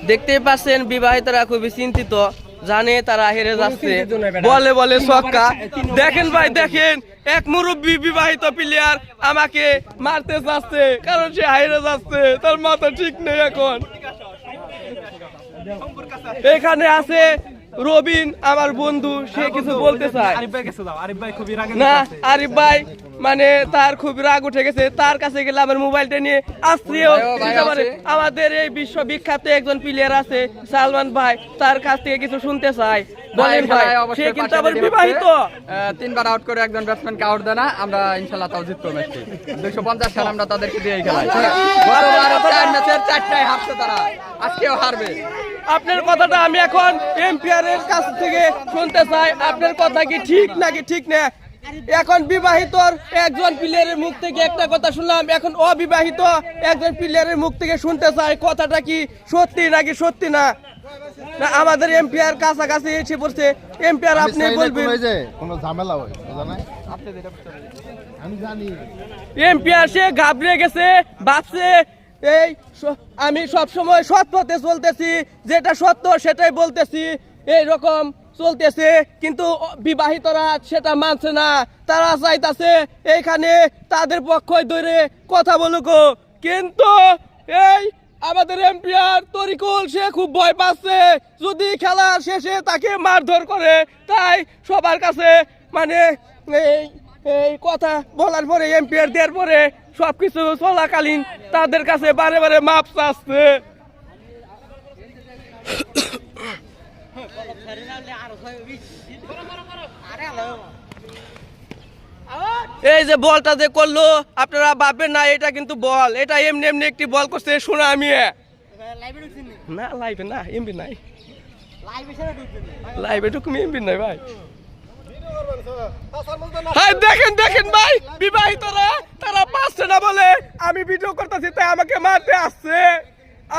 দেখতে পাচ্ছেন বিবাহিতরা খুবই চিন্তিত, জানে তারা হেরে যাচ্ছে, বলে বলে ছক্কা। দেখেন ভাই, দেখেন এক মুরব্বী বিবাহিত প্লেয়ার আমাকে মারতে চাচ্ছে, কারণ সে হেরে যাচ্ছে, তার মাথা ঠিক নেই। এখন এখানে আছে রবিন, আমার বন্ধু, সে কিছু বলতে চায় না। আরিফ ভাই মানে তার খুব রাগ উঠে গেছে, তার কাছে গেলে আমার মোবাইলটা নিয়ে আসছে। আমাদের এই বিশ্ববিখ্যাত একজন প্লেয়ার আছে সালমান ভাই, তার কাছ থেকে কিছু শুনতে চাই। বলেন ভাই, সে কিন্তু আবার বিবাহিত। 3 বার আউট করে একজন ব্যাটসম্যানকে আউট দেয় না, আমরা ইনশাআল্লাহ তাও জিতবো ম্যাচটি। 250 রান আমরা তাদেরকে দিয়ে খেলাই। গতবার 4 ম্যাচের 4টাই হারছে তারা, আজকেও হারবে। আপনার কথাটা আমি এখন এম্পায়ারের কাছ থেকে শুনতে চাই, আপনার কথা কি ঠিক নাকি ঠিক না? এখন বিবাহিত একজন প্লেয়ারের মুখ থেকে একটা কথা শুনলাম, এখন অবিবাহিত একজন প্লেয়ারের মুখ থেকে শুনতে চাই কথাটা কি সত্যি নাকি সত্যি না। আমাদের এম্পায়ার কাছাকাছি এসে পড়ছে। এম্পায়ার আপনি বলবেন, কোনো ঝামেলা হয় জানেন? আমি জানি এম্পায়ার সে ঘাবড়ে গেছে, ভাবছে এই আমি সব সময় সৎ পথে চলতেছি, যেটা সত্য সেটাই বলতেছি, এই রকম চলতেছে। কিন্তু বিবাহিতরা সেটা মানছে না, তারা চাইতেছে এইখানে তাদের পক্ষই ধরে কথা বলুক। কিন্তু এই আমাদের এম্পায়ার তরিকুল সে খুব ভয় পাচ্ছে, যদি খেলার শেষে তাকে মারধর করে। তাই সবার কাছে মানে এই কথা বলার পরে, এম্পায়ার দেওয়ার পরে সবকিছু চলাকালীন তাদের কাছে বারে বারে মাপ চাচ্ছে। এই যে বলটা যে করলো, আপনারা ভাববেন না এটা কিন্তু বল, এটা এমনি এমনি একটি বল করছে। শোনা আমি না লাইভে না, এমবি নাই, লাইভে ঢুকমি এমবি নাই ভাই। হ্যাঁ দেখেন দেখেন ভাই, বিবাহিতরা তারা পাচ্ছে না বলে আমি ভিডিও করতেছি, তাই আমাকে মারতে আসছে।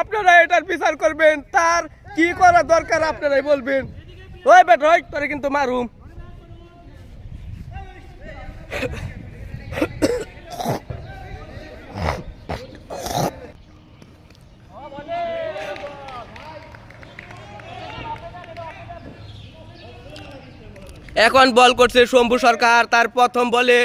আপনারা এটার বিচার করবেন, তার কি করা দরকার আপনারাই বলবেন। ওই বেটা ওই তোরে কিন্তু মারুম। এখন বল করছে শম্ভু সরকার, তার প্রথম বলে